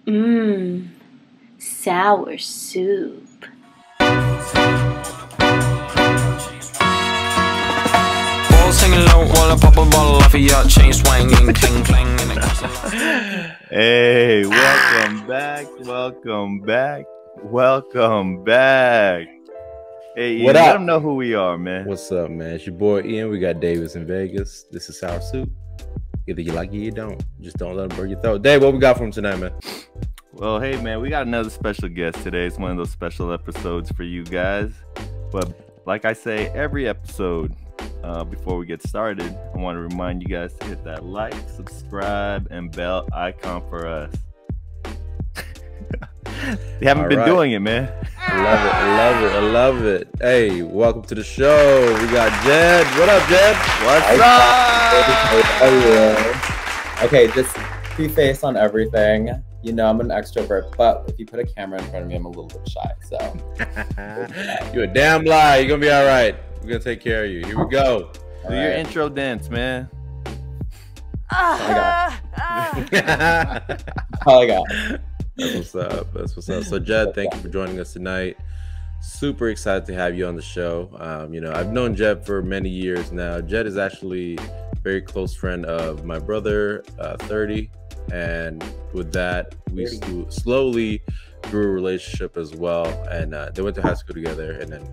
Mmm, sour soup. Singing low while I pop a bottle off of your chain swinging, cling cling. Hey, welcome back. Hey, Ian, What let up? them know who we are, man. What's up, man? It's your boy Ian. We got Davis in Vegas. This is Sour Soup. Either you like it or you don't. Just don't let them burn your throat. Dave, what we got from tonight, man? Well, hey, man, we got another special guest today. It's one of those special episodes for you guys. But like I say, every episode, before we get started, I want to remind you guys to hit that like, subscribe, and bell icon for us. They haven't been doing it, man. I love it. Hey, welcome to the show. We got Jed. What up, Jed? What's up? Okay, just preface on everything. You know, I'm an extrovert, but if you put a camera in front of me, I'm a little bit shy. So You're a damn lie. You're gonna be all right. We're gonna take care of you. Here we go. Do your intro dance, man. All I got. That's what's up. So, Jed, thank you for joining us tonight. Super excited to have you on the show. I've known Jed for many years now. Jed is actually a very close friend of my brother, 30. And with that, we slowly grew a relationship as well. And they went to high school together. And then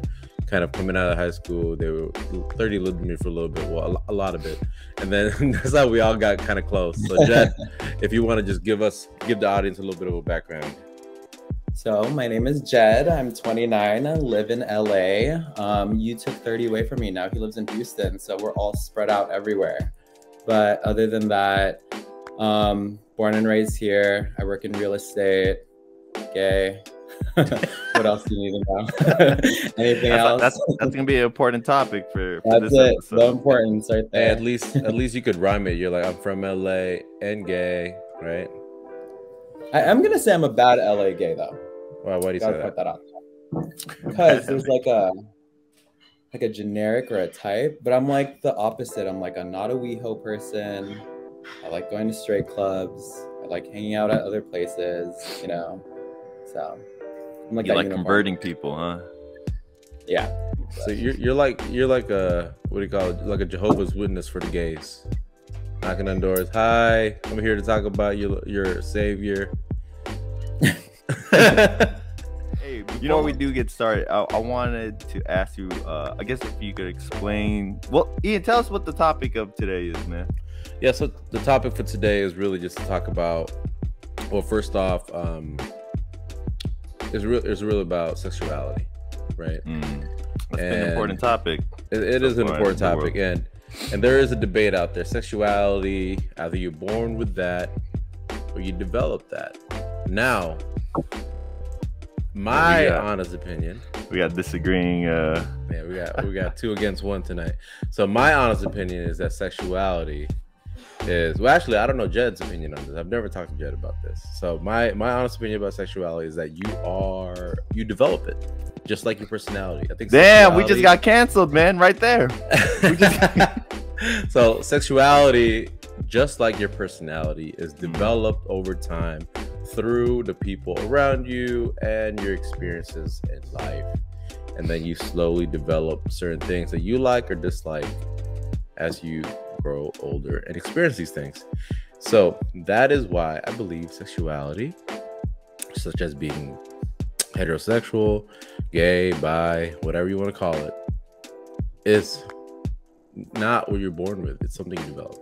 kind of coming out of high school, 30 lived with me for a little bit, well, a lot of it. And then that's how we all got kind of close. So, Jed, if you want to just give the audience a little bit of a background. So my name is Jed. I'm 29. I live in LA. You took 30 away from me. Now he lives in Houston. So we're all spread out everywhere. But other than that, born and raised here. I work in real estate. Gay. What else do you need to know? Anything else? That's gonna be an important topic for that's this it. episode. So important, right there. Hey, at least you could rhyme it. You're like, I'm from LA and gay, right? I'm gonna say I'm a bad LA gay though. Wow, why do you say Gotta that? put that out. Because there's like a generic or a type, but I'm like the opposite. I'm like, I'm not a WeHo person. I like going to straight clubs. I like hanging out at other places, you know. So I'm like, You like converting people, huh? Yeah. So you're like a, what do you call it? Like a Jehovah's Witness for the gays. Knocking on doors. Hi, I'm here to talk about your savior. Hey, before we do get started, I wanted to ask you, I guess if you could explain. Well, Ian, tell us what the topic of today is, man. Yeah, so the topic for today is really just to talk about, well, first off, it's really about sexuality, right? That's been an important topic. It is an important topic, and there is a debate out there. Sexuality, either you're born with that or you develop that. Now, my honest opinion, we got disagreeing. Yeah, we got 2 against 1 tonight. So my honest opinion is that sexuality is, well, actually, I don't know Jed's opinion on this. I've never talked to Jed about this. So my honest opinion about sexuality is that you develop it, just like your personality. I think. Damn, we just got canceled, man, right there. So sexuality, just like your personality, is developed over time through the people around you and your experiences in life. And then you slowly develop certain things that you like or dislike as you grow older and experience these things. So that is why I believe sexuality, such as being heterosexual, gay, bi, whatever you want to call it, is not what you're born with. It's something you develop.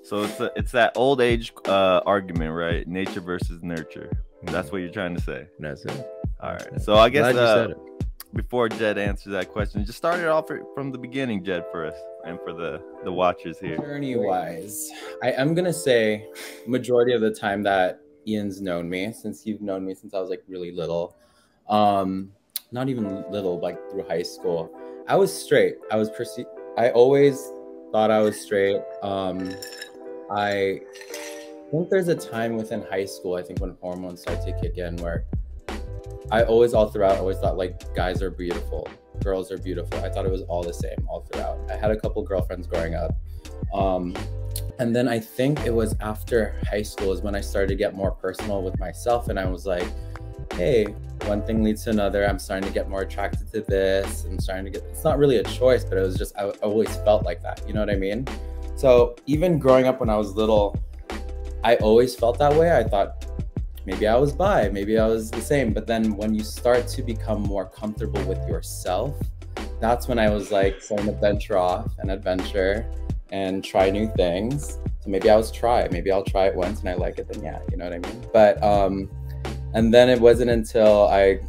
So it's that old age argument, right? Nature versus nurture. That's what you're trying to say. That's it. All right. So I guess Glad you said it. Before Jed answers that question, just start it off from the beginning, Jed, for us and for the watchers here. Journey wise, I'm gonna say majority of the time that Ian's known me, since you've known me since I was like really little, not even little, like through high school, I was straight. I always thought I was straight. I think there's a time within high school, I think when hormones start to kick in, where I always thought like guys are beautiful, girls are beautiful. I thought it was all the same all throughout. I had a couple girlfriends growing up. And then I think it was after high school is when I started to get more personal with myself. And I was like, hey, one thing leads to another. I'm starting to get more attracted to this. I'm starting to get, it's not really a choice, but it was just, I always felt like that. You know what I mean? So even growing up when I was little, I always felt that way. I thought maybe I was bi, maybe I was the same. But then when you start to become more comfortable with yourself, that's when I was like starting to venture off and adventure and try new things. So maybe I'll try it once and I like it, then yeah, you know what I mean? But and then it wasn't until I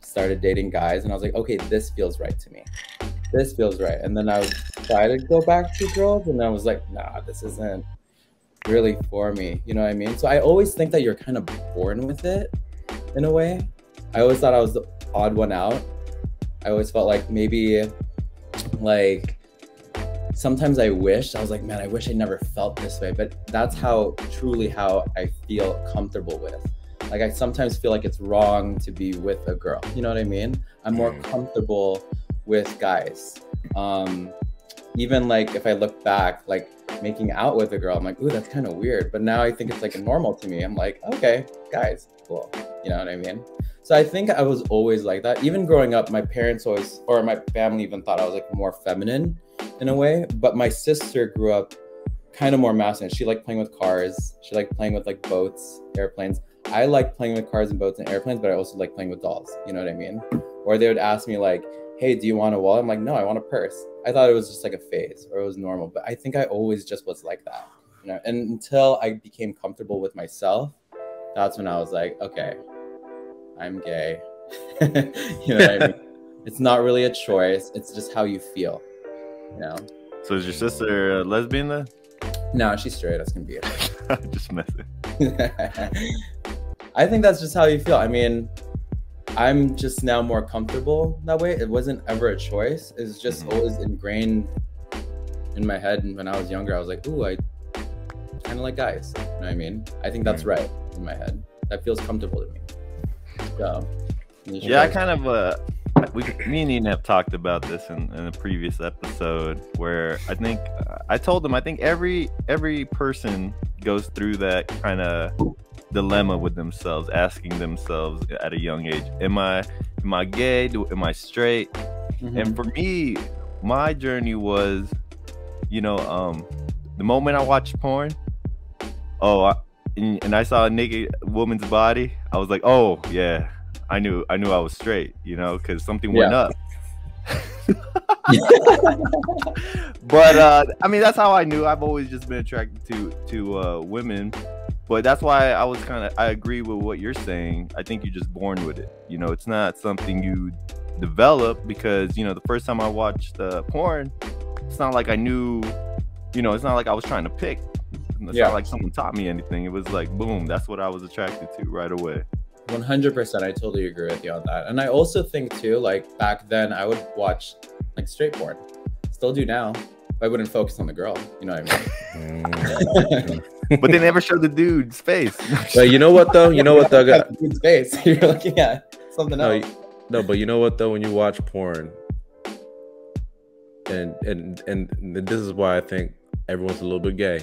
started dating guys and I was like, okay, this feels right to me. This feels right. And then I would try to go back to girls and I was like, nah, this isn't really for me. You know what I mean? So I always think that you're kind of born with it in a way. I always thought I was the odd one out. I always felt like maybe like sometimes I was like, man, I wish I never felt this way. But that's truly how I feel comfortable with. Like I sometimes feel like it's wrong to be with a girl. You know what I mean? I'm more comfortable with guys. Even like if I look back, like making out with a girl, I'm like, ooh, that's kind of weird. But now I think it's like normal to me. I'm like, okay, guys, cool. You know what I mean? So I think I was always like that. Even growing up, my parents always, or my family even thought I was like more feminine in a way. But my sister grew up kind of more masculine. She liked playing with cars. She liked playing with like boats, airplanes. I like playing with cars and boats and airplanes, but I also like playing with dolls. You know what I mean? Or they would ask me like, hey, do you want a wallet? I'm like, no, I want a purse. I thought it was just like a phase or it was normal, but I think I always just was like that, you know? And until I became comfortable with myself, that's when I was like, okay, I'm gay. You know what I mean? It's not really a choice. It's just how you feel, you know? So is your sister a lesbian then? No, she's straight. That's gonna be it. Just messing. I think that's just how you feel. I mean, I'm just now more comfortable that way. It wasn't ever a choice. It's just always ingrained in my head. And when I was younger, I was like, ooh, I kind of like guys. You know what I mean? I think that's right in my head. That feels comfortable to me. So, yeah, I kind of, me and Ian have talked about this in a previous episode where I think, I told them, I think every person goes through that kind of dilemma with themselves, asking themselves at a young age, am I gay? Am I straight? And for me, my journey was, you know, the moment I watched porn, and I saw a naked woman's body, I was like, oh yeah, I knew I was straight, you know, because something went up. But I mean, that's how I knew. I've always just been attracted to women. But that's why I agree with what you're saying. I think you're just born with it. You know, it's not something you develop because, you know, the first time I watched porn, it's not like I knew, you know, it's not like I was trying to pick. It's not like someone taught me anything. It was like, boom, that's what I was attracted to right away. 100%. I totally agree with you on that. And I also think too, like back then I would watch like straight porn. Still do now. But I wouldn't focus on the girl. You know what I mean? But they never show the dude's face. But you know what though? Dude's face. You're looking at something else. No, but you know what though? When you watch porn, and this is why I think everyone's a little bit gay.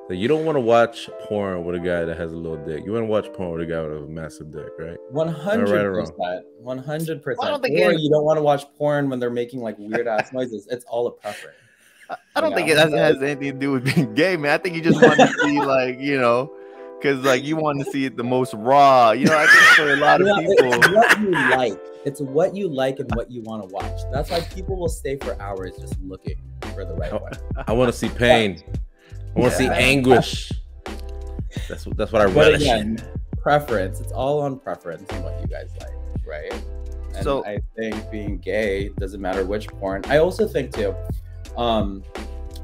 So you don't want to watch porn with a guy that has a little dick. You want to watch porn with a guy with a massive dick, right? 100%. 100%. Or you don't want to watch porn when they're making like weird ass noises. It's all a preference. I don't think it has anything to do with being gay, man. I think you just want to see, like, you know, because like you want to see it the most raw. You know, I think for a lot of people, it's what you like. It's what you like and what you want to watch. That's why people will stay for hours just looking for the right one. I want to see pain. I want to see anguish. That's what I relish. But again, preference. It's all on preference and what you guys like, right? And so I think being gay doesn't matter which porn. I also think too,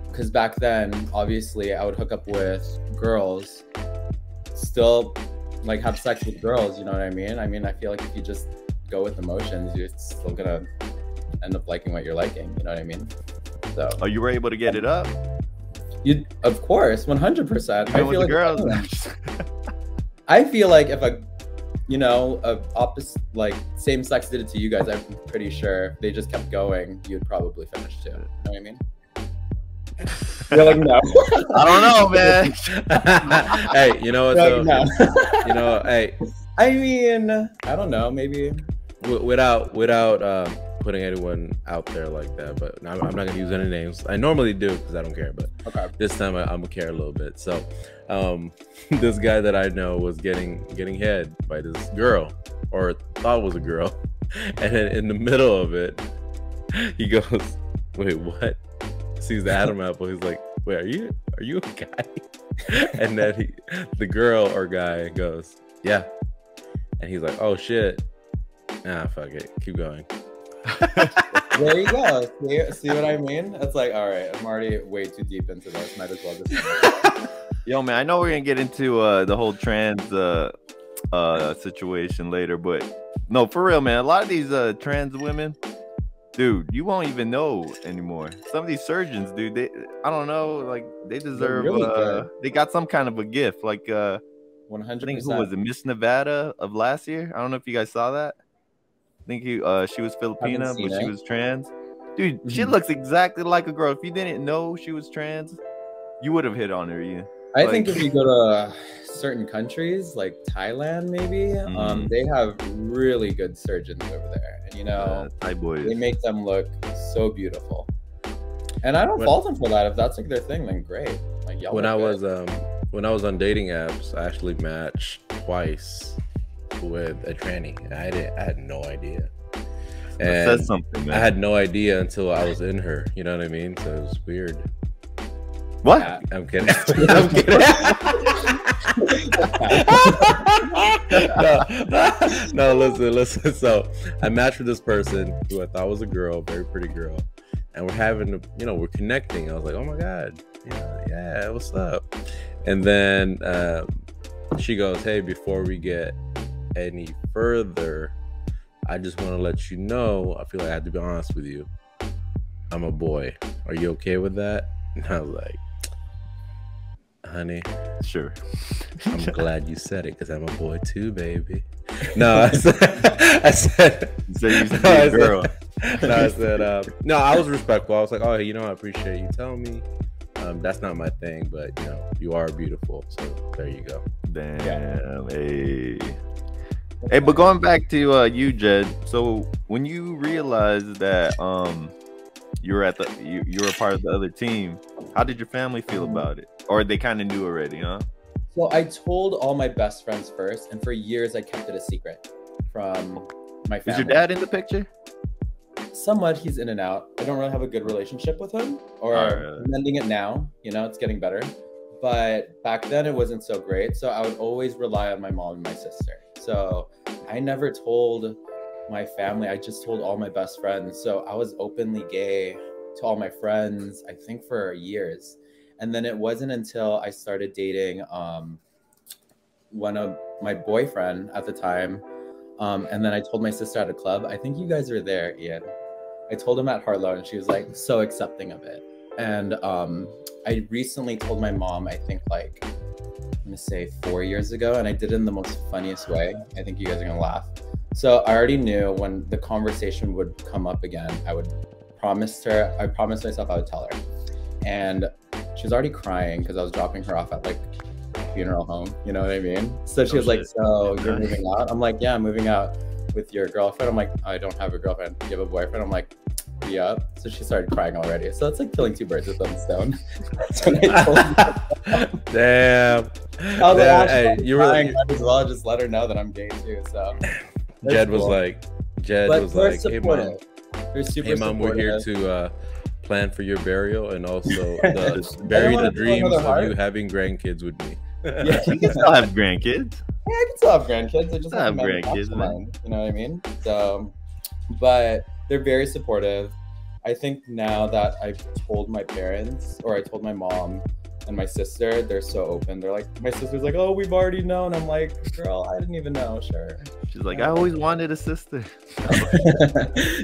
because back then, obviously, I would hook up with girls, still like have sex with girls. You know what I mean? I mean, I feel like if you just go with emotions, you're still gonna end up liking what you're liking. You know what I mean? So. Oh, you were able to get it up? Of course, 100%. I feel like girls. I feel like if a opposite, like same sex did it to you guys, I'm pretty sure if they just kept going, you'd probably finish too. You know what I mean? You're like, no. I don't know, man. Hey, you know what? You're So, like, no. you know, hey, I mean, I don't know. Maybe. without putting anyone out there like that, but I'm not gonna use any names. I normally do because I don't care, but Okay. this time I'm gonna care a little bit. So, this guy that I know was getting head by this girl, or thought was a girl, and then in the middle of it, he goes, "Wait, what?" Sees the Adam apple. He's like, "Wait, are you a guy?" And then the girl or guy goes, "Yeah," and he's like, "Oh shit." Nah, fuck it. Keep going. There you go. See what I mean? It's like, all right, I'm already way too deep into this. Might as well just. Yo, man, I know we're gonna get into the whole trans situation later, but no, for real, man. A lot of these trans women, dude, you won't even know anymore. Some of these surgeons, dude, I don't know, like they deserve. really good. They got some kind of a gift, like 100%. I think who was it, Miss Nevada of last year? I don't know if you guys saw that. I think she was Filipina, but she was trans. Dude, she looks exactly like a girl. If you didn't know she was trans, you would have hit on her, yeah. I think if you go to certain countries like Thailand, maybe they have really good surgeons over there, and you know, Thai boys. they make them look so beautiful. And I don't fault them for that. If that's like their thing, then great. Like y'all. When I was on dating apps, I actually matched twice with a tranny. I had no idea. And that says something, man. I had no idea until I was in her. You know what I mean? So it was weird. What? I'm kidding. I'm kidding. No, listen. So I matched with this person who I thought was a girl, very pretty girl, and we're connecting. I was like, oh my god, yeah, what's up? And then she goes, hey, before we get any further, I just want to let you know, I feel like I have to be honest with you. I'm a boy. Are you okay with that? And I was like, honey, sure. I'm glad you said it because I'm a boy too, baby. No, I said you used to be a girl. No, I was respectful. I was like, oh, I appreciate you telling me. That's not my thing, but you are beautiful. So there you go. Damn. Yeah. Hey, but going back to you, Jed. So when you realized that you were a part of the other team, how did your family feel about it? Or they kind of knew already, huh? So I told all my best friends first, and for years I kept it a secret from my family. Is your dad in the picture? Somewhat, he's in and out. I don't really have a good relationship with him, or I'm mending it now. It's getting better. But back then it wasn't so great. So I would always rely on my mom and my sister. So I never told my family. I just told all my best friends. So I was openly gay to all my friends, I think for years. And then it wasn't until I started dating one of my boyfriend at the time. And then I told my sister at a club, I think you guys are there, Ian. I told him at Harlow, and she was like so accepting of it. And I recently told my mom, I think like, I'm gonna say 4 years ago, and I did it in the most funniest way. I think you guys are gonna laugh. So I already knew when the conversation would come up again, I promised myself I would tell her. And she was already crying because I was dropping her off at like a funeral home, you know what I mean? So she was like, so you're moving out? I'm like, yeah, I'm moving out with your girlfriend. I'm like, I don't have a girlfriend. You have a boyfriend? I'm like, yeah. So she started crying already. So it's like killing two birds with one stone. That's when I told her. Damn. I was like, hey, you really might as well just let her know that I'm gay too. So Jed was like, hey mom, they're super hey mom, we're here to plan for your burial and also bury the dreams of you having grandkids with me. Yeah, you can still have grandkids. Yeah, I can still have grandkids. I just have grandkids, man. You know what I mean? So, but they're very supportive. I think now that I've told my parents, or I told my mom and my sister, they're so open. They're like, my sister's like, oh, we've already known. I'm like, girl, I didn't even know. Sure. She's like, I always wanted a sister.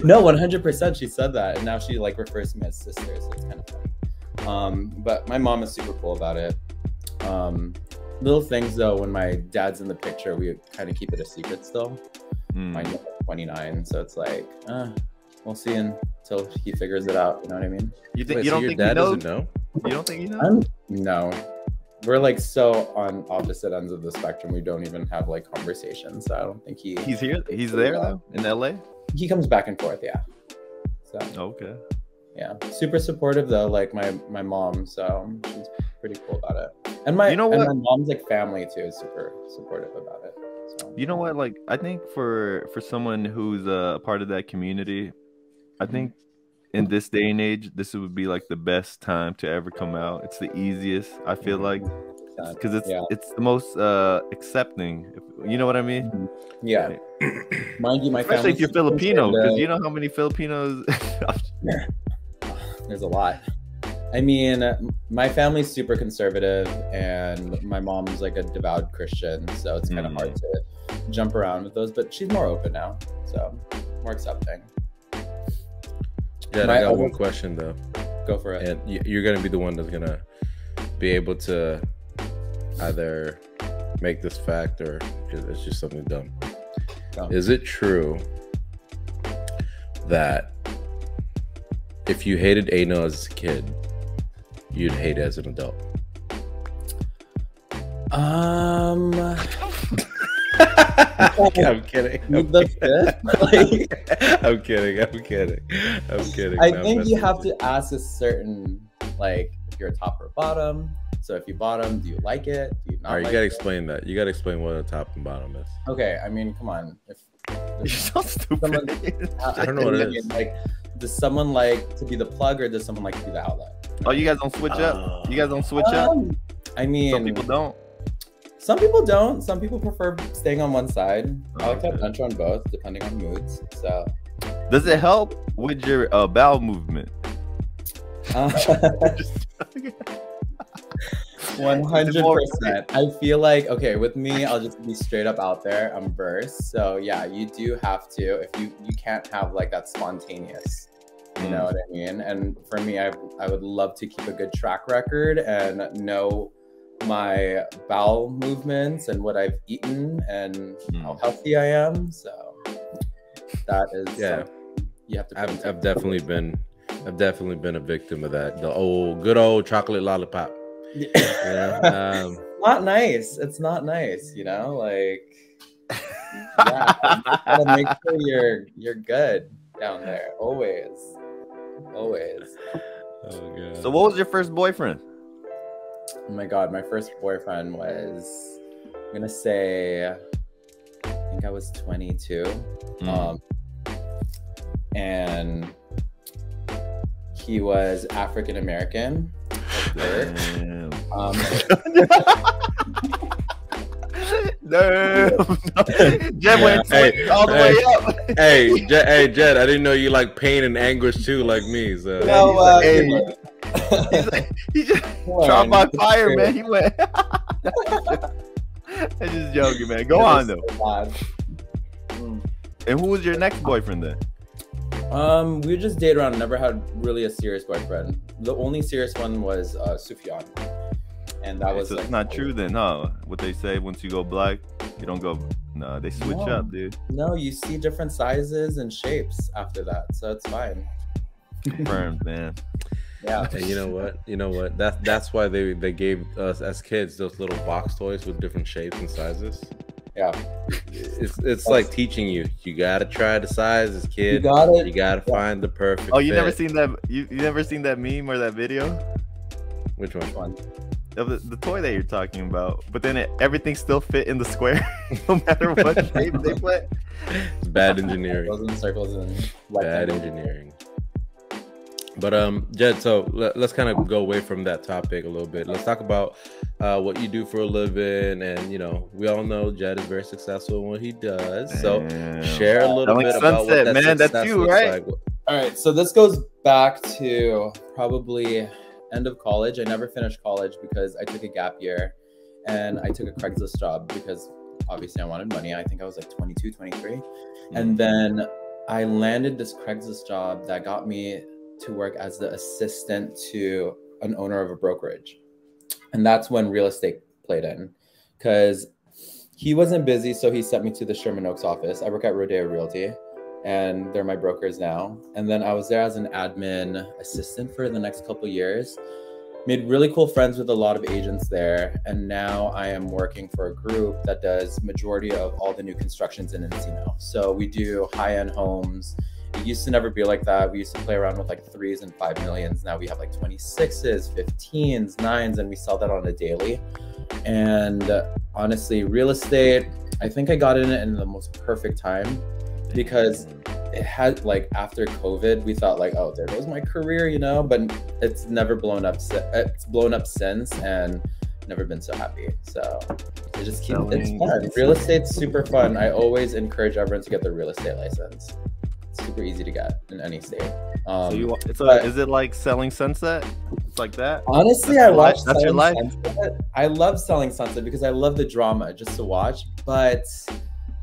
No, 100%. She said that, and now she like refers to me as sister, so it's kind of funny. But my mom is super cool about it. Little things though, when my dad's in the picture, we kind of keep it a secret still. My dad's 29, so it's like, we'll see until he figures it out. You know what I mean? You think Wait, you so don't your think dad he knows? doesn't know? You don't think he knows? No. We're like so on opposite ends of the spectrum. We don't even have like conversations. So I don't think He's here. He's there though in LA. he comes back and forth. Yeah. So Okay. yeah, super supportive though. Like my mom, so she's pretty cool about it. And my You know and what? my mom's like family too is super supportive about it. So You know what? Like, I think for someone who's a part of that community, I think in this day and age, this would be like the best time to ever come out. It's the easiest. I feel like because yeah. it's the most accepting. You know what I mean? Yeah. Mind you, my Especially if family's you're super Filipino, because conservative. you know how many Filipinos. There's a lot. I mean, my family's super conservative, and my mom's like a devout Christian, so it's kind of hard to jump around with those. But she's more open now, so more accepting. Yeah, I got one question though. Go for it. And you're gonna be the one that's gonna be able to either make this fact or it's just something dumb. Is it true that if you hated anal as a kid, you'd hate it as an adult? I'm kidding. I'm kidding. I think you have to ask a certain, like, if you're a top or bottom. So if you bottom, do you like it? Do you not? All right, like you gotta it? explain that. You gotta explain what a top and bottom is. Okay, I mean, come on. You're so stupid. I don't know what it is. Like, does someone like to be the plug or does someone like to be the outlet? Oh, you guys don't switch up? You guys don't switch up? I mean, Some people don't. Some people don't. Some people prefer staying on one side. I like to have Okay. lunch on both, depending on moods. So, Does it help with your bowel movement? 100%. I feel like, okay, with me, I'll just be straight up out there. I'm versed. So yeah, you do have to, if you can't have like that spontaneous, you know what I mean? And for me, I would love to keep a good track record and know my bowel movements and what I've eaten and how healthy I am. So that is, you have to. I've definitely been a victim of that. The good old chocolate lollipop. Yeah. Not nice. It's not nice, you know. Like, yeah, you gotta make sure you're good down there. Always. Oh god. So what was your first boyfriend? Oh my god, my first boyfriend was, I'm gonna say, I think I was 22. And he was African American. Damn. Jed went all the way up. Hey, Jed, I didn't know you like pain and anguish too, like me. So He just tried by fire, man. He went. I'm just joking, man. Go on though. And who was your next boyfriend then? We just dated around. Never had really a serious boyfriend. The only serious one was Sufyan, and that was. So like, it's not true then, huh? What they say, once you go black, you don't go. No, they switch up, dude. No, you see different sizes and shapes after that, so it's fine. Confirmed, man. Yeah. And you know what? That's why they gave us as kids those little box toys with different shapes and sizes. Yeah. It's like teaching you. You gotta try the sizes, kid. You gotta find the perfect. Oh, you fit. never seen that? You never seen that meme or that video? Which one? Of the toy that you're talking about, but then everything still fit in the square, no matter what shape they put. It's bad engineering. Circles and Bad engineering. But Jed, so let's kind of go away from that topic a little bit. Let's talk about what you do for a living, and we all know Jed is very successful in what he does. So share a little bit about what that man. That's success you, looks right? like. All right, so this goes back to probably end of college. I never finished college because I took a gap year, and I took a Craigslist job because obviously I wanted money. I think I was like 22, 23, and then I landed this Craigslist job that got me to work as the assistant to an owner of a brokerage. And that's when real estate played in, because he wasn't busy. So he sent me to the Sherman Oaks office. I work at Rodeo Realty, and they're my brokers now. And then I was there as an admin assistant for the next couple of years. made really cool friends with a lot of agents there, and now I am working for a group that does majority of all the new constructions in Encino. So we do high-end homes. It used to never be like that. We used to play around with like 3s and 5 millions. Now we have like 26s, 15s, 9s, and we sell that on a daily. And honestly, real estate, I think I got in it in the most perfect time, because it had, like, after COVID, we thought like, oh, there goes my career, you know, but it's never blown up. It's blown up since, and never been so happy. So it just keeps, it's fun. Real estate's super fun. I always encourage everyone to get their real estate license. It's super easy to get in any state. Is it like selling Sunset? It's like that? Honestly, I watch That's your life? Sunset. I love selling Sunset because I love the drama just to watch, but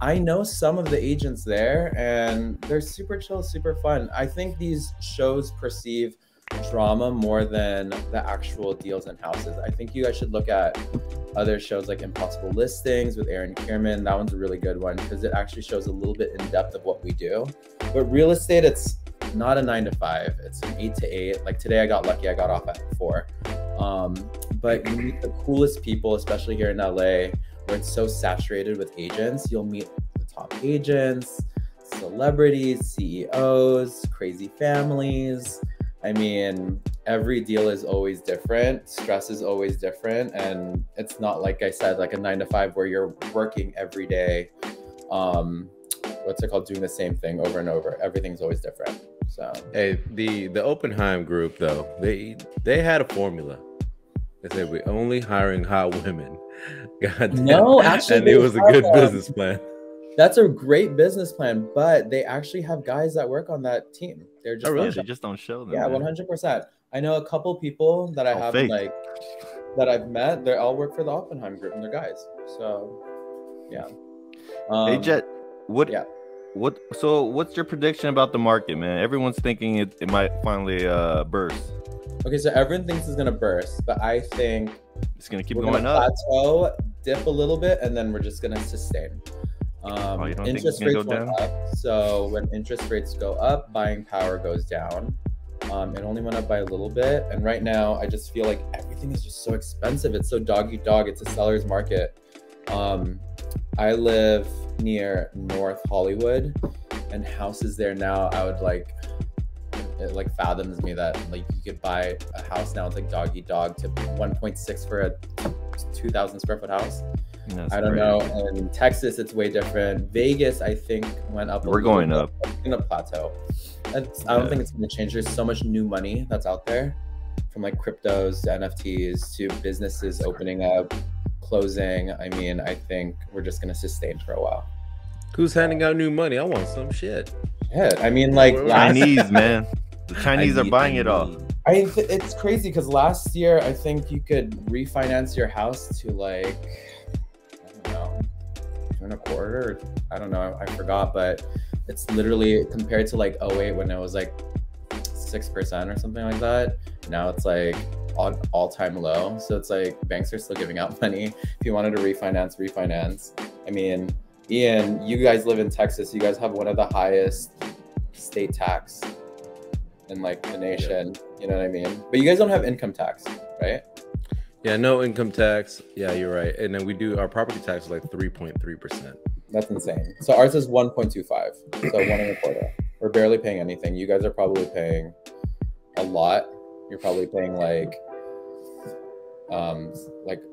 I know some of the agents there and they're super chill, super fun. I think these shows perceive drama more than the actual deals and houses. I think you guys should look at other shows like Impossible Listings with Aaron Kierman. That one's a really good one because it actually shows a little bit in depth of what we do. But real estate, it's not a 9 to 5. It's an 8 to 8. Like today I got lucky, I got off at 4. But you meet the coolest people, especially here in LA, where it's so saturated with agents. You'll meet the top agents, celebrities, CEOs, crazy families. I mean, every deal is always different. Stress is always different. And it's not, like I said, like a 9 to 5 where you're working every day. What's it called? Doing the same thing over and over. Everything's always different. So hey, the Oppenheim group though, they had a formula. They said we're only hiring hot women. God damn. No, actually, and it was a good business plan. That's a great business plan, but they actually have guys that work on that team. They're just They just don't show them. Yeah, 100%. I know a couple people that I have like that I've met. They all work for the Oppenheim group, and they're guys. So, yeah. Hey Jet, so what's your prediction about the market, man? Everyone's thinking it might finally burst. Okay, so everyone thinks it's gonna burst, but I think it's gonna keep going up. Plateau, dip a little bit, and then we're just gonna sustain. Interest rates went up, so when interest rates go up, buying power goes down. It only went up by a little bit, and right now I just feel like everything is just so expensive. It's so dog eat dog. It's a seller's market. I live near North Hollywood, and houses there now, I would like, it like fathoms me that like you could buy a house now. It's like dog eat dog to 1.6 for a 2,000 square foot house. That's I don't know. And in Texas, it's way different. Vegas, I think, went up. We're going up. It's gonna plateau. I don't think it's gonna change. There's so much new money that's out there, from like cryptos to NFTs to businesses opening up, closing. I mean, I think we're just gonna sustain for a while. Who's handing out new money? I want some shit. Yeah, I mean, like Chinese, man. The Chinese are buying it all. It's crazy because last year I think you could refinance your house to like, I don't know, 2.25 or I don't know, I forgot, but it's literally compared to like 08 when it was like 6% or something like that. Now it's like all-time low. So it's like banks are still giving out money. If you wanted to refinance. I mean, Ian, you guys live in Texas. You guys have one of the highest state tax in like the nation. You know what I mean? But you guys don't have income tax, right? Yeah, no income tax. Yeah, you're right. And then we do our property tax is like 3.3%. That's insane. So ours is 1.25. So 1.25. We're barely paying anything. You guys are probably paying a lot. You're probably paying like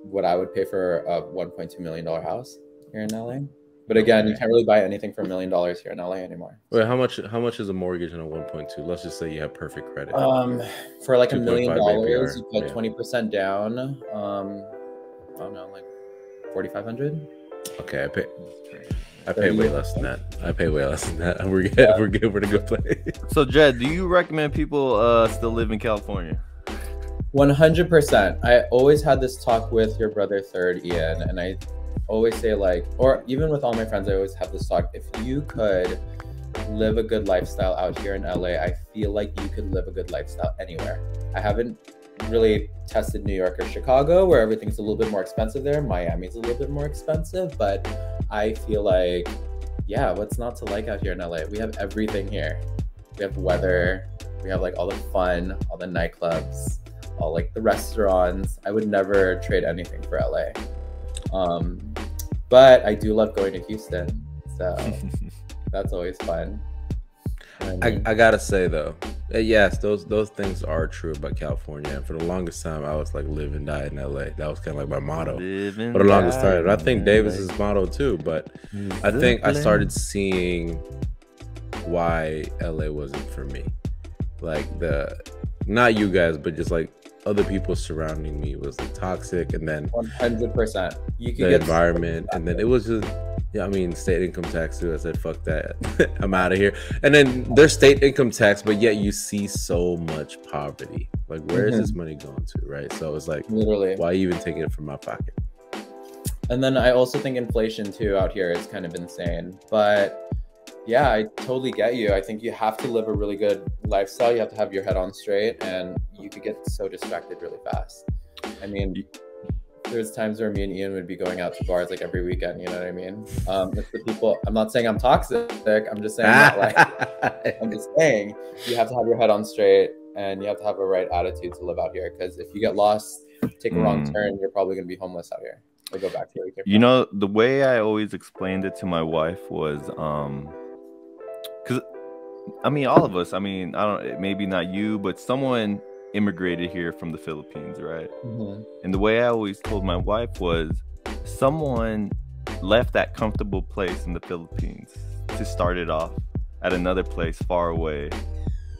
what I would pay for a $1.2 million house here in LA. But again, you can't really buy anything for $1 million here in LA anymore. Wait, how much is a mortgage on a 1.2? Let's just say you have perfect credit. For like $1 million, you put 20% down. I don't know, like $4,500. Okay, I pay way less than that. We're good. We're in a good place. So Jed, do you recommend people still live in California? 100%. I always had this talk with your brother Third, Ian, and I always say like, or even with all my friends, I always have this talk. If you could live a good lifestyle out here in LA, I feel like you could live a good lifestyle anywhere. I haven't really tested New York or Chicago, where everything's a little bit more expensive there. Miami's a little bit more expensive, but I feel like, yeah, what's not to like out here in LA? We have everything here. We have weather, we have like all the fun, all the nightclubs, all like the restaurants. I would never trade anything for LA. But I do love going to Houston, so that's always fun. I gotta say though, yes, those things are true about California. And for the longest time, I was like, live and die in LA. That was kind of like my motto for the longest time. And I think Davis's motto too. But I think I started seeing why LA wasn't for me. Like not you guys, but just like other people surrounding me was like toxic, and then 100%. You could the get environment, and then it was just. Yeah, I mean, state income tax too. I said, fuck that. I'm out of here. And then there's state income tax, but yet you see so much poverty. Like, where is this money going to, right? So it's like, literally, why even taking it from my pocket? And then I also think inflation too out here is kind of insane. But yeah, I totally get you. I think you have to live a really good lifestyle. You have to have your head on straight, and you could get so distracted really fast. I mean, there's times where me and Ian would be going out to bars like every weekend, you know what I mean? It's the people, I'm not saying I'm toxic, I'm just saying that, like, I'm just saying you have to have your head on straight, and you have to have a right attitude to live out here, because if you get lost, take a wrong turn, you're probably going to be homeless out here, or go back to where you came from. You know, the way I always explained it to my wife was, because, I mean, all of us, I mean, I don't, maybe not you, but someone immigrated here from the Philippines, right? And the way I always told my wife was, someone left that comfortable place in the Philippines to start it off at another place far away,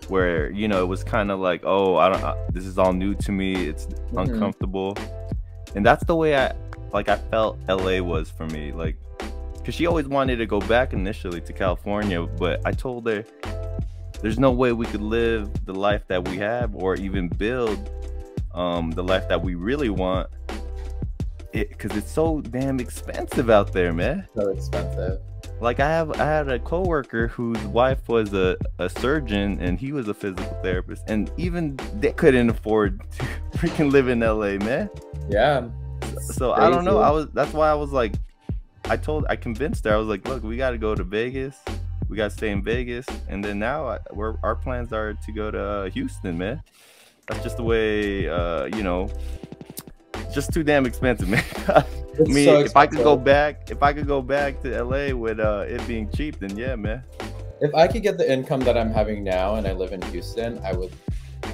where, you know, it was kind of like, oh, this is all new to me, it's uncomfortable. And that's the way I felt LA was for me, like, because she always wanted to go back initially to California, but I told her there's no way we could live the life that we have, or even build the life that we really want, because it's so damn expensive out there, man. So expensive. Like, I had a coworker whose wife was a surgeon, and he was a physical therapist, and even they couldn't afford to freaking live in LA, man. Yeah. So I don't know. That's why I was like, I convinced her. I was like, look, we got to go to Vegas. We got to stay in Vegas, and then now our plans are to go to Houston, man. That's just the way, you know, just too damn expensive, man. I mean, so if I could go back to LA with it being cheap, then yeah, man. If I could get the income that I'm having now and I live in Houston, I would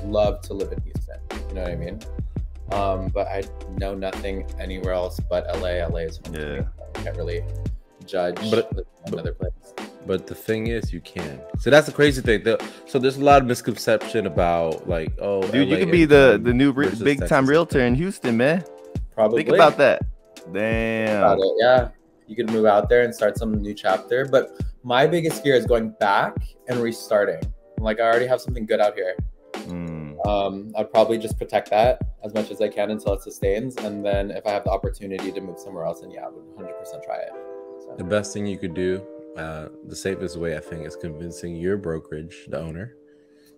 love to live in Houston. You know what I mean? But I know nothing anywhere else but LA. LA is home to me. I can't really judge another place. But the thing is, you can. So that's the crazy thing. So there's a lot of misconception about, like, oh, dude, LA you could be the new big time realtor in Houston, man. Probably. Think about that. Damn. Yeah, you could move out there and start some new chapter. But my biggest fear is going back and restarting. Like, I already have something good out here. I'd probably just protect that as much as I can until it sustains, and then if I have the opportunity to move somewhere else, then yeah, I would 100% try it. So. The best thing you could do, the safest way, I think, is convincing your brokerage, the owner,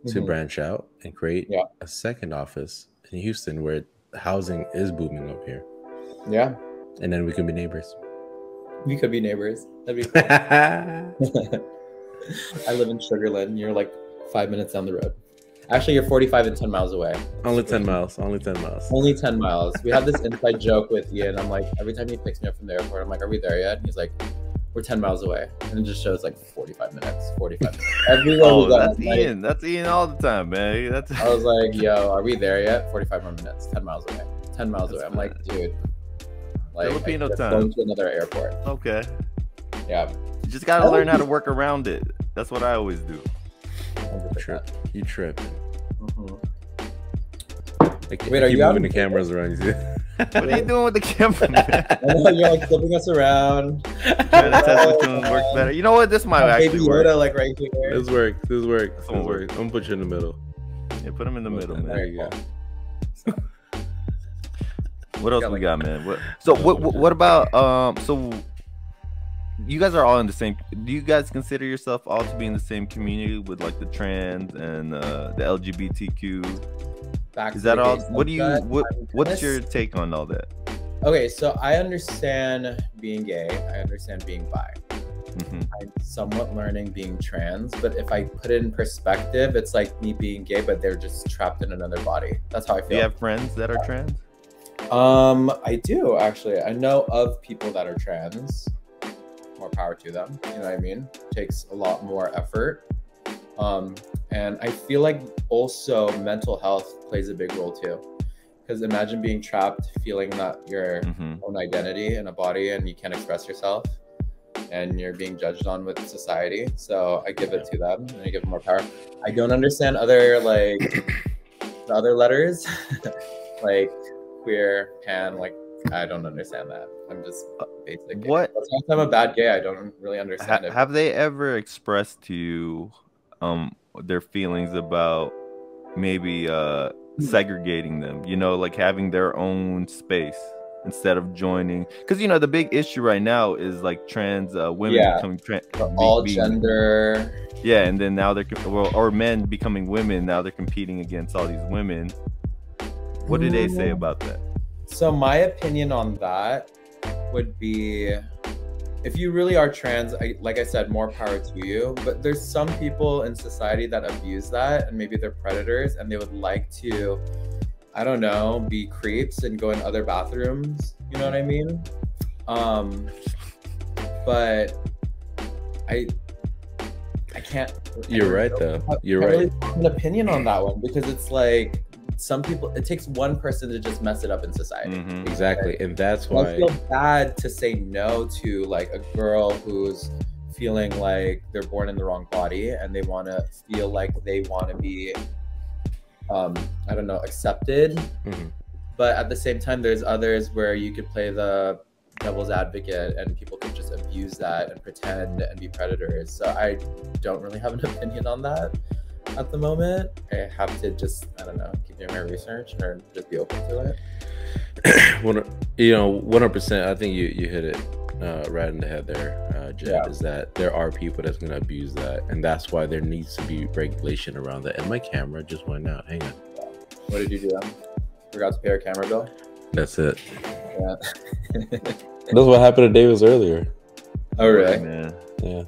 to branch out and create a second office in Houston, where housing is booming up here. Yeah. And then we can be neighbors. We could be neighbors. That'd be cool. I live in Sugarland. You're like 5 minutes down the road. Actually, you're 45 and 10 miles away. Only 10 miles. Only 10 miles. Only 10 miles. We have this inside joke with Ian. I'm like, every time he picks me up from the airport, I'm like, are we there yet? And he's like, we're 10 miles away. And it just shows like 45 minutes. Everywhere we go. That's Ian. That's Ian all the time, man. I was like, yo, are we there yet? 45 more minutes. 10 miles away. 10 miles away. I'm like, dude. Like, Filipino time. Going to another airport. Okay. Yeah. You just got to learn how to work around it. That's what I always do. 100%. You tripping. Like, wait, are you moving the cameras around? You see? What are you doing with the camera, man? You're like flipping us around. That's which one works better. You know what? This might actually work. Yoda, like right here. This works. I'm gonna put you in the middle. Yeah, put him in the middle, man. There you go. What else we got, man? What about so you guys are all in the same, do you guys consider yourself all to be in the same community with like the trans and the LGBTQ? Is that all? What's your take on all that? Okay, so I understand being gay. I understand being bi. time somewhat learning being trans, but if I put it in perspective, it's like me being gay, but they're just trapped in another body. That's how I feel. Do you have friends that are trans? I do actually. I know of people that are trans. More power to them. You know what I mean? Takes a lot more effort. And I feel like also mental health plays a big role too. Because imagine being trapped, feeling that your own identity in a body and you can't express yourself, and you're being judged on with society. So I give it to them, and I give them more power. I don't understand other the other letters, like queer, pan. Like I don't understand that. I'm just basic. Gay. What? That's why I'm a bad gay. I don't really understand it. Have they ever expressed to you their feelings about maybe segregating them, you know, like having their own space instead of joining? Because you know the big issue right now is like trans women becoming gender, and then now they're or men becoming women. Now they're competing against all these women. What do they say about that? So my opinion on that would be, if you really are trans, like I said, more power to you. But there's some people in society that abuse that, and maybe they're predators, and they would like to, I don't know, be creeps and go in other bathrooms. You know what I mean? But I can't. You're right, though. You're right. Really have an opinion on that one, because it's like some people. It takes one person to just mess it up in society. Exactly, and that's why I feel bad to say no to like a girl who's feeling like they're born in the wrong body and they want to feel like they want to be, I don't know, accepted. But at the same time, there's others where you could play the devil's advocate and people could just abuse that and pretend and be predators. So I don't really have an opinion on that at the moment. I have to just, I don't know, keep doing my research or just be open to it. You know, 100%. I think you hit it right in the head there, Jed. Is that there are people that's going to abuse that, and that's why there needs to be regulation around that. And my camera just went out. Hang on. What did you do then? Forgot to pay our camera bill? That's it. Yeah. That's what happened to Davis earlier. Oh really? Man. Yeah.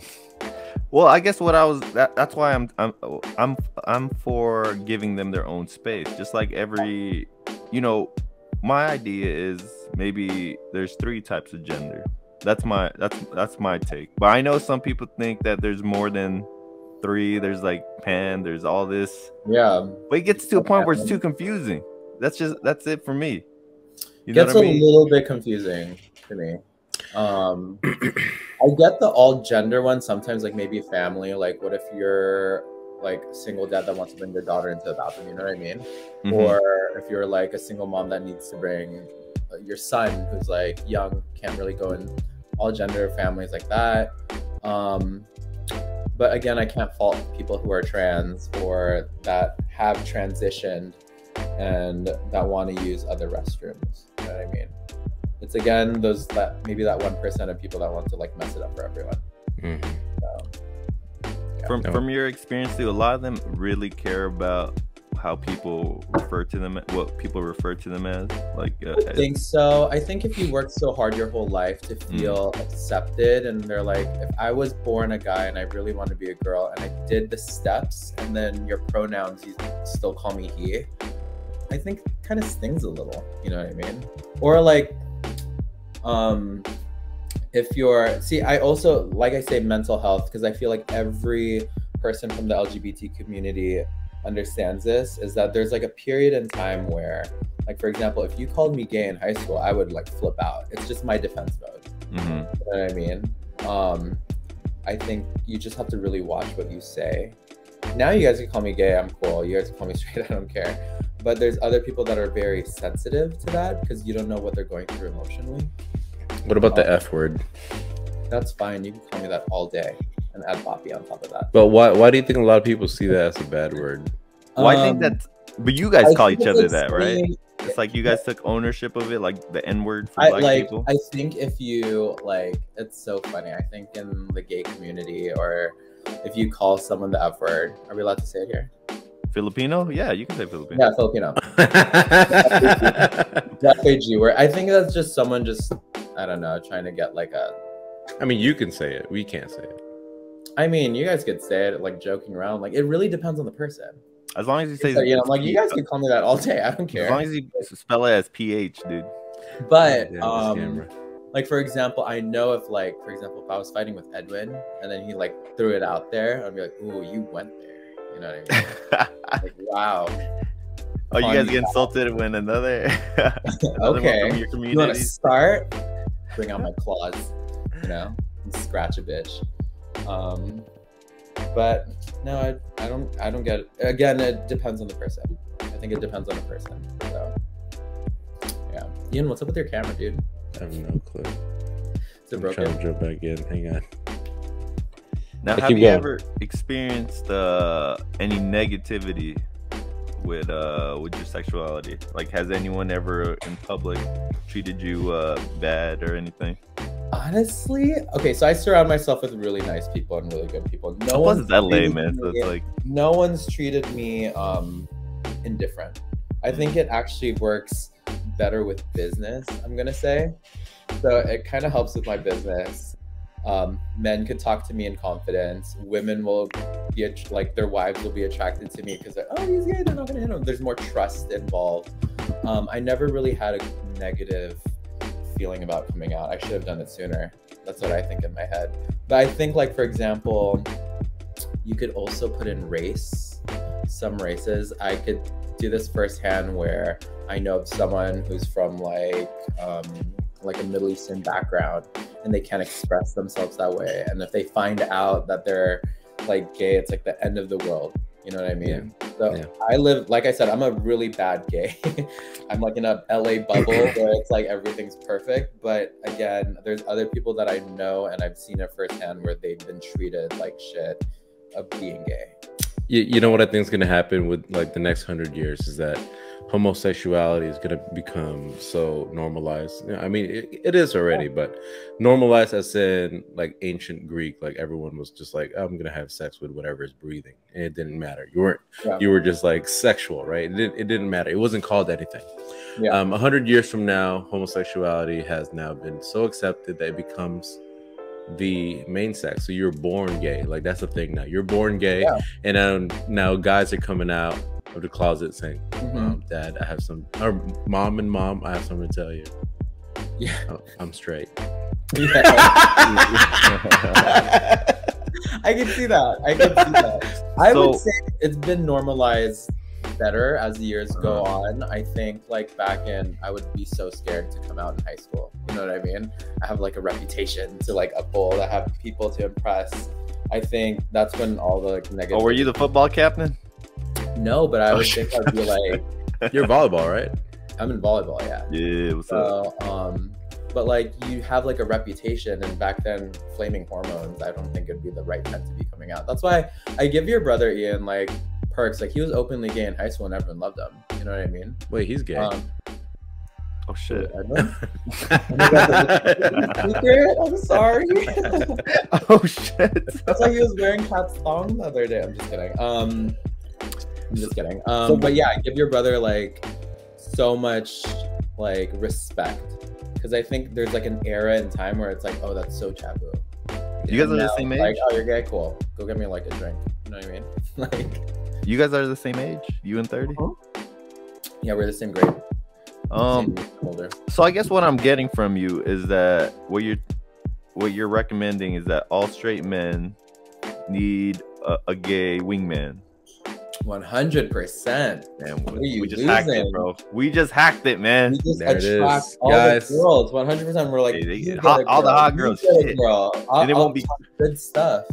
Well, I guess what I was that's why I'm for giving them their own space. Just like every, you know, my idea is maybe there's 3 types of gender. That's my take. But I know some people think that there's more than 3. There's like pan, there's all this. Yeah. But it gets to a point where it's too confusing. That's it for me. You know gets what I mean? A little bit confusing to me. I get the all gender one sometimes, like maybe family. Like, what if you're like a single dad that wants to bring their daughter into the bathroom? You know what I mean? Or if you're like a single mom that needs to bring your son who's like young, can't really go in all gender families like that. But again, I can't fault people who are trans or that have transitioned and that want to use other restrooms. You know what I mean? It's again maybe that 1% of people that want to like mess it up for everyone. So, yeah. From your experience, do a lot of them really care about how people refer to them, what people refer to them as? Like, I think so. I think if you work so hard your whole life to feel accepted, and they're like, if I was born a guy and I really want to be a girl and I did the steps, and then your pronouns, you still call me he, I think it kind of stings a little. You know what I mean? Or like, if you're, I also, like I say, mental health, because I feel like every person from the LGBT community understands this, is that there's like a period in time where, like, for example, if you called me gay in high school, I would like flip out. It's just my defense mode. You know what I mean? I think you just have to really watch what you say. Now you guys can call me gay, I'm cool. You guys can call me straight, I don't care. But there's other people that are very sensitive to that because you don't know what they're going through emotionally. What about the F word? That's fine. You can call me that all day and add Poppy on top of that. But why do you think a lot of people see that as a bad word? Well, I think that, but you guys call each other that, right? It's like you guys took ownership of it, like the N word for black people. I think if you like, it's so funny. I think in the gay community, or if you call someone the F word, are we allowed to say it here? Filipino? Yeah, you can say Filipino. Yeah, Filipino. F-A-G word. I think that's just someone just, I don't know, trying to get like a... I mean, you can say it. We can't say it. I mean, you guys could say it like joking around. Like, it really depends on the person. As long as you say, So, you know, like, you guys could call me that all day. I don't care. As long as you spell it as PH, dude. But camera. like, for example, I know if like, for example, if I was fighting with Edwin and then he like threw it out there, I'd be like, "Ooh, you went there." You know what I mean? Like, wow. Oh, you guys get insulted when another. Okay. From your You want to community. start? Bring out my claws. You know, and scratch a bitch. But no, I don't get it. Again, it depends on the person. I think it depends on the person. So yeah. Ian, what's up with your camera, dude? I have no clue. Is it I'm broken? trying to jump back in. Hang on. Now, Keep have you going. ever experienced any negativity with your sexuality? Like, has anyone ever in public treated you bad or anything? Honestly, okay, so I surround myself with really nice people and really good people. No Plus, one's it's LA, treated man. So me- it's like, no one's treated me indifferent. I think it actually works better with business, I'm gonna say. So it kind of helps with my business. Men could talk to me in confidence. Women will be like, their wives will be attracted to me because they're, oh, he's gay, they're not gonna hit him. There's more trust involved. I never really had a negative feeling about coming out. I should have done it sooner. That's what I think in my head. But I think, like, for example, you could also put in race. Some races, I could do this firsthand where I know of someone who's from like a Middle Eastern background and they can't express themselves that way. And if they find out that they're like gay, it's like the end of the world. You know what I mean? So I live, like I said, I'm a really bad gay. I'm like in a LA bubble where it's like everything's perfect. But again, there's other people that I know and I've seen it firsthand where they've been treated like shit of being gay. You know what I think is going to happen with like the next 100 years is that homosexuality is going to become so normalized. You know, I mean, it is already, but normalized as in like ancient Greek, like everyone was just like, I'm going to have sex with whatever is breathing. And it didn't matter. You were just like sexual, right? It didn't matter. It wasn't called anything. 100 years from now, homosexuality has now been so accepted that it becomes the main sex. So you're born gay. Like, that's the thing now. You're born gay. And now guys are coming out of the closet saying, Dad, I have some, or Mom, I have something to tell you. I'm straight. I can see that. I would say it's been normalized better as the years go on. I think like back in, I would be so scared to come out in high school. You know what I mean? I have like a reputation to like uphold. I have people to impress. I think that's when all the like negative. Oh, were you the football captain? No, but I would think I'd be like, you're volleyball, right? I'm in volleyball, yeah. Yeah, what's up? But like you have like a reputation, and back then flaming hormones, I don't think it'd be the right time to be coming out. That's why I give your brother Ian like perks. Like, he was openly gay in high school and everyone loved him. You know what I mean? Wait, he's gay. Oh shit. I'm sorry. Oh shit. That's why he was wearing Cat's thong the other day. I'm just kidding. But yeah, give your brother like so much like respect, because I think there's like an era in time where it's like, oh, that's so taboo. You guys are the same age? Like, oh, you're gay, cool. Go get me like a drink. You know what I mean? Like, you guys are the same age? You and 30? yeah, we're the same grade. Older. So I guess what I'm getting from you is that what you're recommending is that all straight men need a gay wingman. 100%. Man, we just hacked it, bro. We just hacked it, man. We just There it attract is, all guys. the girls. 100%. We're like, all the hot girls. Shit. Girl. And it won't be good stuff.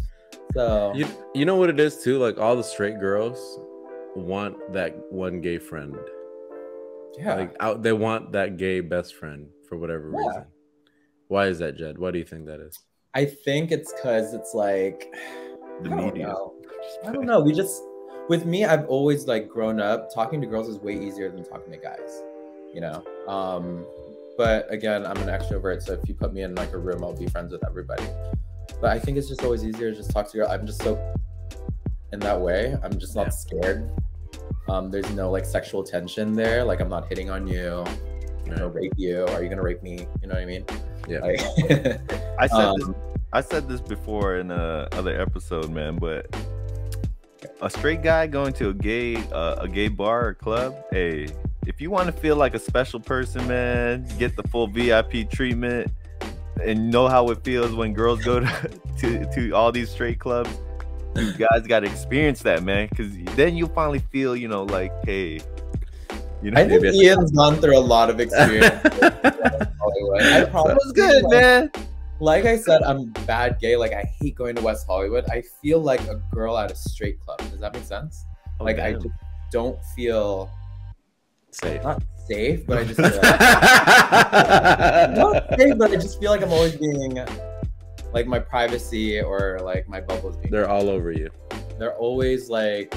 So you know what it is too? Like, all the straight girls want that one gay friend. yeah. Like, they want that gay best friend for whatever reason. Why is that, Jed? Why do you think that is? I think it's because it's like the I don't media. know. I don't know. We just, with me, I've always like grown up talking to girls is way easier than talking to guys, you know. But again, I'm an extrovert, so if you put me in like a room, I'll be friends with everybody. But I think it's just always easier to just talk to girls. I'm just so in that way. I'm just not scared. There's no like sexual tension there. Like, I'm not hitting on you. I'm gonna rape you. Are you gonna rape me? You know what I mean? Yeah. Like, I said this. I said this before in a other episode, man, but a straight guy going to a gay bar or club, hey, if you want to feel like a special person, man, get the full VIP treatment and know how it feels when girls go to all these straight clubs. You guys got to experience that, man, because then you'll finally feel, you know, like, hey, you know, I think Ian's gone through a lot of experience. Hollywood. I probably was good, man. Like I said, I'm bad gay. Like, I hate going to West Hollywood. I feel like a girl at a straight club. Does that make sense? Oh, like, damn. I just don't feel Safe. not safe, but I just feel like not safe, but I just feel like I'm always being like my privacy or like my bubbles being. They're all over you. They're always like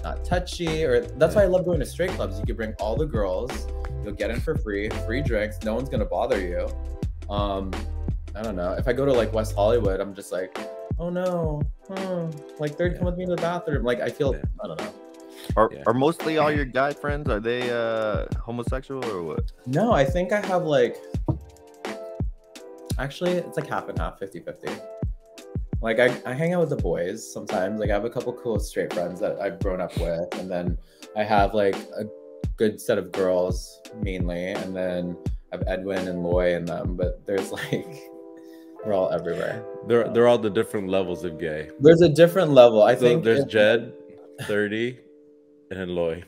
not touchy, or that's why I love going to straight clubs. You can bring all the girls, you'll get in for free drinks. No one's gonna bother you. I don't know. If I go to like West Hollywood, I'm just like, oh no, like they're come with me to the bathroom. Like I feel, I don't know. Are mostly all your guy friends, are they homosexual or what? No, I think I have like, actually it's like half and half, 50-50. Like I hang out with the boys sometimes. Like I have a couple cool straight friends that I've grown up with, and then I have like a good set of girls mainly, and then I have Edwin and Loy in them. But there's like, we're all everywhere. They're all the different levels of gay. There's a different level. I So think there's Jed, 30, and then Loy.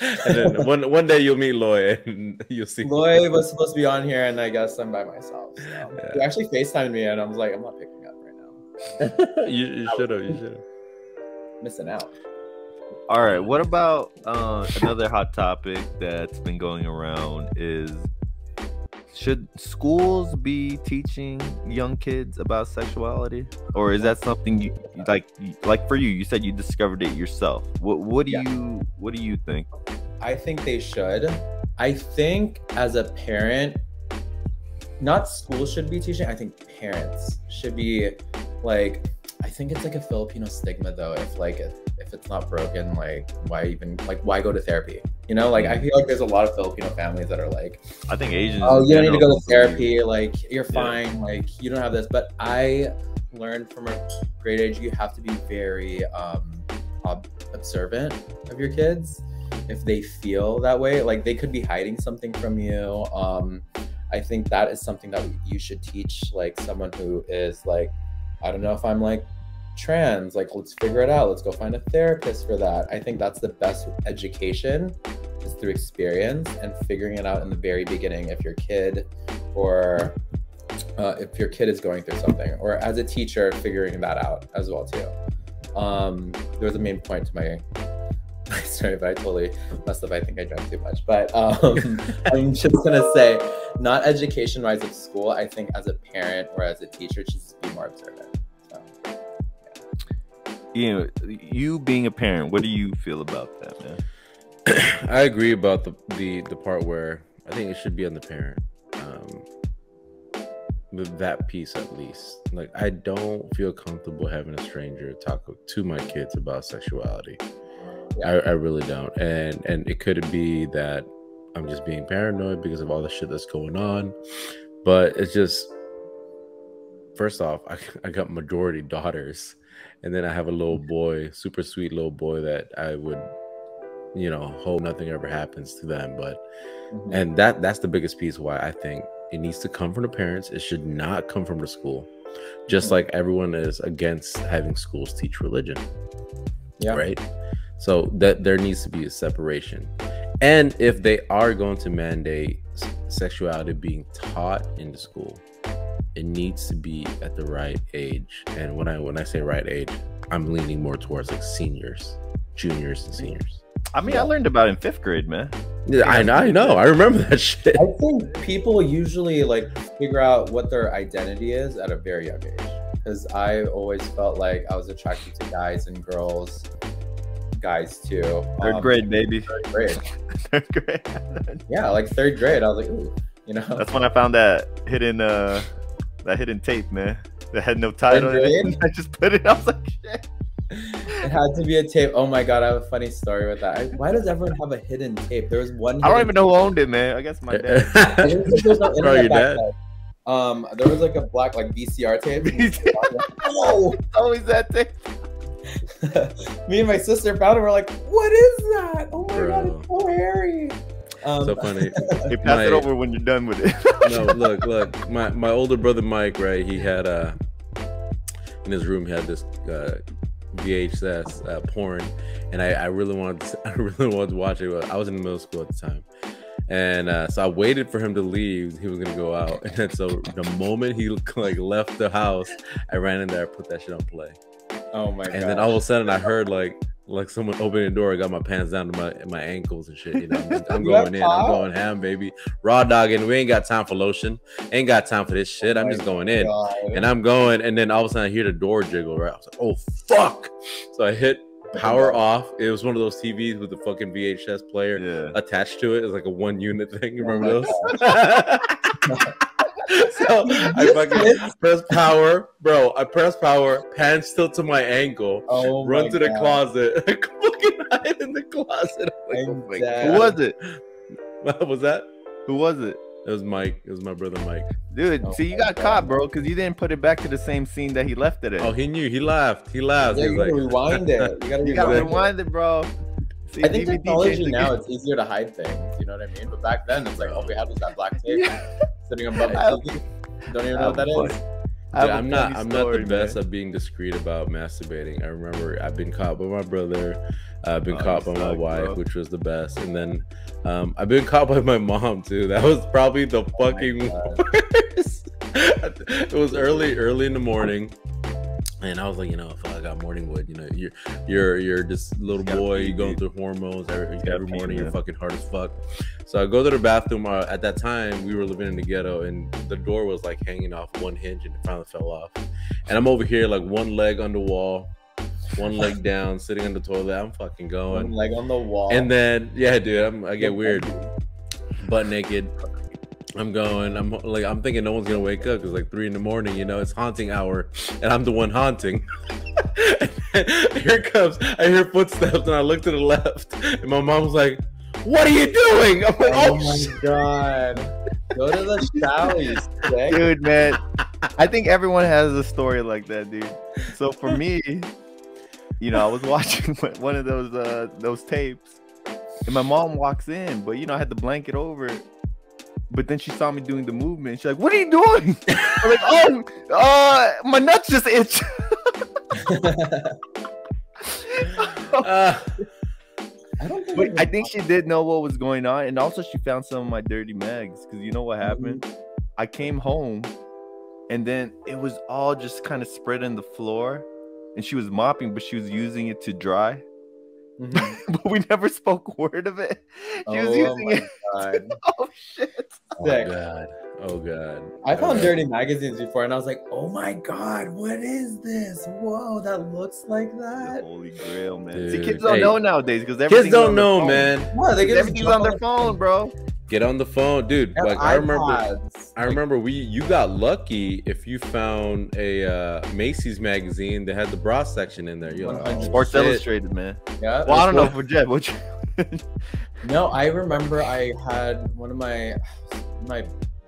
And then one day you'll meet Loy and you'll see. Loy was supposed to be on here, and I guess I'm by myself. So. He actually FaceTimed me, and I was like, I'm not picking up right now. You should have. Missing out. All right, what about another hot topic that's been going around is, should schools be teaching young kids about sexuality, or is that something you like for you? You said you discovered it yourself. What do you think? I think they should. I think as a parent, not schools should be teaching. I think parents should be like. I think it's like a Filipino stigma though. If it's not broken, like why go to therapy? You know, like I feel like there's a lot of Filipino families that are like, I think Asians. Oh, you don't need to go to therapy. Like you're fine. Like you don't have this. But I learned from a great age, you have to be very observant of your kids. If they feel that way, like they could be hiding something from you. I think that is something that you should teach, like someone who is like, I don't know if I'm like trans, like let's figure it out. Let's go find a therapist for that. I think that's the best education is through experience and figuring it out in the very beginning. If your kid or if your kid is going through something, or as a teacher, figuring that out as well too. There was a main point to my story, but I totally messed up. I think I drank too much, but I'm just gonna say, not education wise at school. I think as a parent or as a teacher, just be more observant. So, You know, you being a parent, what do you feel about that, man? I agree about the part where I think it should be on the parent. With that piece at least. Like I don't feel comfortable having a stranger talk to my kids about sexuality. Yeah. I really don't. And it could be that I'm just being paranoid because of all the shit that's going on. But it's just, first off, I got majority daughters. And then I have a little boy, super sweet little boy that I would, hope nothing ever happens to them. But and that's the biggest piece why I think it needs to come from the parents. It should not come from the school. Just like everyone is against having schools teach religion. Yeah. Right? So that there needs to be a separation. And if they are going to mandate sexuality being taught in the school, it needs to be at the right age. And when I say right age, I'm leaning more towards like seniors, juniors and seniors. I mean, I learned about it in 5th grade, man. Yeah, I know. I remember that shit. I think people usually like figure out what their identity is at a very young age. Because I always felt like I was attracted to guys and girls. Guys too. 3rd grade, baby. 3rd grade. 3rd grade. Yeah, like 3rd grade. I was like, ooh, That's when I found that hidden tape, man. That had no title. I just put it. I was like, shit. It had to be a tape. Oh my god, I have a funny story with that. Why does everyone have a hidden tape? There was one. I don't even know who owned it, man. I guess my dad. I didn't think there was no internet Probably your back dad. then. There was like a black like VCR tape. Oh, always that thing. Me and my sister found it. We're like, what is that? Oh my Bro. god, it's so hairy. So funny. Hey, pass it over when you're done with it. No, look. My older brother Mike, right? He had in his room he had this VHS porn, and I really wanted to watch it. I was in middle school at the time, and so I waited for him to leave. He was gonna go out, and then so the moment he like left the house, I ran in there, put that shit on play. Oh my god. And then all of a sudden I heard like someone opening the door. I got my pants down to my ankles and shit. You know, I'm going in. I'm going ham, baby. Raw dogging. We ain't got time for lotion. Ain't got time for this shit. I'm just going in. And I'm going. And then all of a sudden I hear the door jiggle. Right. I was like, oh fuck. So I hit power off. It was one of those TVs with the fucking VHS player attached to it. It's like a 1 unit thing. You remember those? So I fucking press power, bro. I press power, pants still to my ankle, run to the closet, fucking hide in the closet. Like, oh my God. Who was it? What was that? Who was it? It was Mike. It was my brother Mike. Dude, see, you got caught, bro, because you didn't put it back to the same scene that he left it in. Oh, he knew. He laughed. He laughed. Yeah, He you was gotta like, rewind it. You gotta rewind it, bro. See, I think DVD technology changed now the it's easier to hide things. You know what I mean? But back then it's like all we had was that black tape sitting above the TV. Don't even know what that is. Dude, I'm not the best at being discreet about masturbating. I remember I've been caught by my brother. I've been caught by my wife, which was the best. And then I've been caught by my mom too. That was probably the fucking worst. It was early in the morning. And I was like, you know, fuck, I got morning wood. You know, you're this little boy, you going through hormones every morning. You're fucking hard as fuck. So I go to the bathroom. At that time, we were living in the ghetto, and the door was like hanging off one hinge, and it finally fell off. And I'm over here, like one leg on the wall, one leg down, sitting on the toilet. I'm fucking going. One leg on the wall. And then, yeah, dude, I get weird, butt naked. I'm going. I'm thinking no one's gonna wake up because like 3 a.m. You know, it's haunting hour, and I'm the one haunting. Here it comes. I hear footsteps, and I look to the left, and my mom was like, "What are you doing?" I'm like, "Oh my god, go to the shower, you sick." Dude, man, I think everyone has a story like that, dude. So for me, you know, I was watching one of those tapes, and my mom walks in, but you know, I had the blanket over it. But then she saw me doing the movement. She's like, "What are you doing?" I'm like, "Oh, my nuts just itch." I think she did know what was going on, and also she found some of my dirty mags. Because you know what happened? I came home, and then it was all just kind of spread on the floor, and she was mopping, but she was using it to dry. But we never spoke a word of it. She was using it. God. Oh shit! Oh god! I found dirty magazines before, and I was like, "Oh my god, what is this? Whoa, that looks like that." The Holy Grail, man. Dude, see, kids don't know nowadays because kids don't know, man. What? They get everything's on their phone, bro. Get on the phone, dude. Like iPods. I remember you got lucky if you found a Macy's magazine that had the bra section in there. You're like, oh, Sports shit. Illustrated, man. Yeah. Well, I don't know for Jeff. What you? No, I remember I had one of my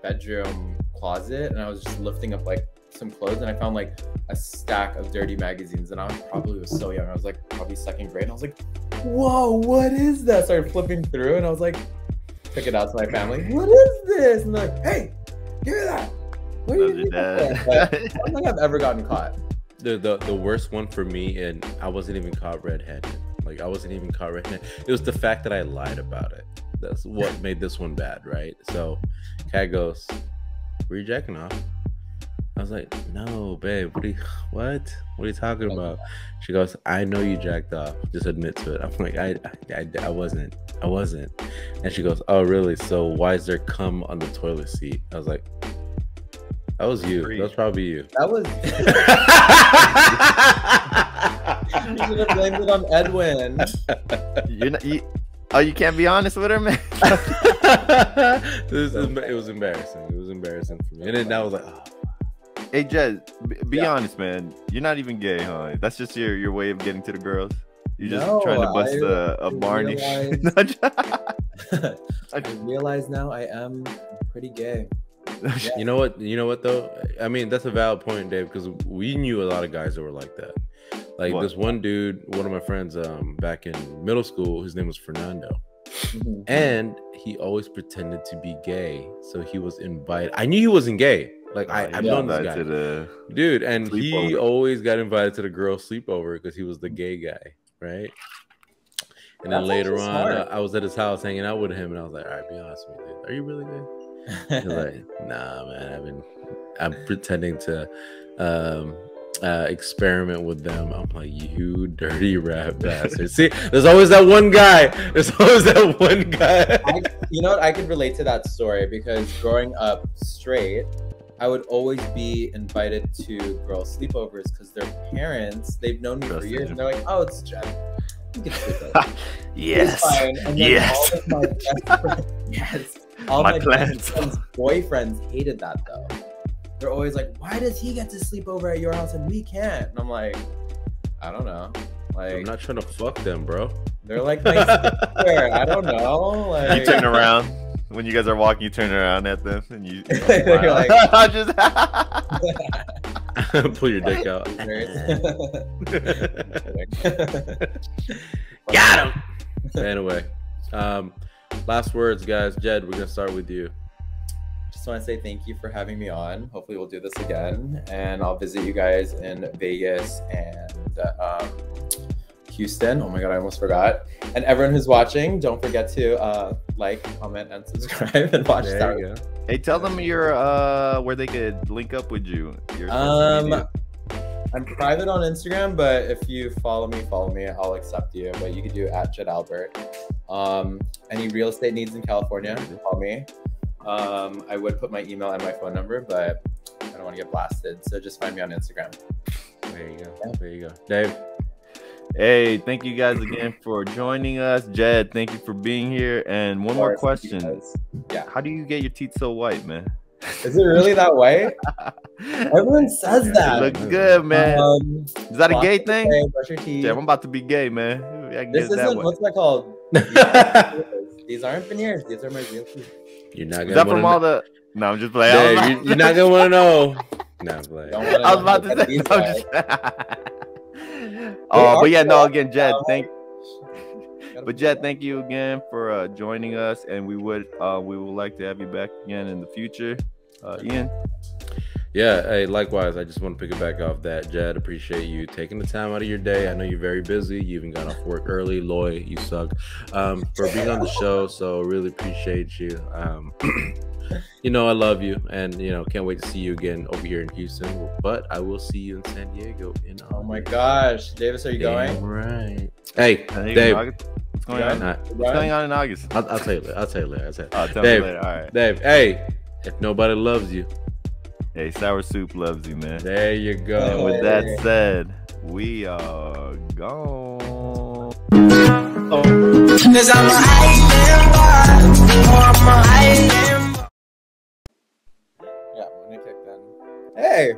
bedroom closet, and I was just lifting up like some clothes, and I found like a stack of dirty magazines, and I was so young. I was like probably second grade, and I was like, "Whoa, what is that?" I started flipping through, and I was like, took it out to my family. "What is this?" And they're like, "Hey, give me that." What are you doing? I don't think I've ever gotten caught. The worst one for me, and I wasn't even caught red-handed. Like I wasn't even caught red-handed. It was the fact that I lied about it. That's what made this one bad, right? So, Kat goes, "Were you jacking off?" I was like, "No, babe. What are you talking about?" She goes, "I know you jacked off. Just admit to it." I'm like, I wasn't. And she goes, "Oh, really? So why is there cum on the toilet seat?" I was like, "That was you. That was probably you." That was. You should have blamed it on Edwin. You can't be honest with her, man. It was embarrassing. It was embarrassing for me. And then I was like, oh. Hey, Jez, be honest, man. You're not even gay, huh? That's just your way of getting to the girls. You're just trying to bust a Barney. I realize now I am pretty gay. You know what? You know what though? I mean, that's a valid point, Dave, because we knew a lot of guys that were like that. Like What? this one dude, one of my friends, back in middle school, his name was Fernando, and he always pretended to be gay. So he was invited. I knew he wasn't gay. Like I've known this guy, To the dude, and he sleepover. always got invited to the girl sleepover because he was the gay guy, right? And then That's later actually on, smart. I was at his house hanging out with him, and I was like, "All right, be honest with me, dude. Are you really gay?" He's like, "Nah, man. I'm pretending to experiment with them." I'm like, "You dirty rat bastard." See, there's always that one guy. There's always that one guy. You know what? I could relate to that story because growing up straight, I would always be invited to girl sleepovers because their parents, they've known me for years, and they're like, "Oh, it's Jeff. You can sleep over." Yes. It's fine. And then Yes. all of my best friends, yes, all My my plans. best friends' boyfriends hated that though. They're always like, "Why does he get to sleep over at your house and we can't?" And I'm like, I don't know. I'm Like, not trying to fuck them, bro. they're like, nice there. I don't know. Like, You turn around when you guys are walking. You turn around at them and you. You're like- I just. Pull your dick out. Got him. Anyway, last words, guys. Jed, we're gonna start with you. Just want to say thank you for having me on. Hopefully we'll do this again, and I'll visit you guys in Vegas and Houston. Oh my god, I almost forgot. And everyone who's watching, don't forget to like, comment, and subscribe and watch There Star you go. Hey, tell them your where they could link up with you. Your social Um, media. I'm private on Instagram, but if you follow me, I'll accept you. But you can do at Jed Albert. Any real estate needs in California, call me. I would put my email and my phone number, but I don't want to get blasted. So just find me on Instagram. There you go. There you go. Dave. Hey, thank you guys again for joining us. Jed, thank you for being here. And one more Of course, thank you question. guys. Yeah. How do you get your teeth so white, man? Is it really that white? Everyone says It that. looks good, man. Is that a gay thing? Brush your teeth. Yeah, I'm about to be gay, man. I can This get it that isn't, way. what's that called? These aren't veneers. These are my real teeth. You're not Is gonna that from all wanna the? No, I'm just playing. Dave, you're not gonna want to know. Nah, I'm playing. Don't wanna I was about know to say. these No, I'm guys. just... Oh, but yeah, no. Again, Jed, thank you again for joining us, and we would like to have you back again in the future. Ian. Yeah, hey, likewise. I just want to pick it back off that, Jed. Appreciate you taking the time out of your day. I know you're very busy. You even got off work early. Loy, you suck. For being on the show. So really appreciate you. You know, I love you, and you know, can't wait to see you again over here in Houston. But I will see you in San Diego in Oh my gosh. Davis, are you Damn going? right. Hey, Hey, Dave. August? What's going on? Nah, What's going on in August? I'll tell you later. I'll tell you later. Tell Dave. me later. All right. Dave, hey, if nobody loves you, Hey, Sour Soup loves you, man. there you And go. with that said, we are gone. Cause I'm a island boy. Oh, I'm a island boy. Yeah, when I kick then. Hey.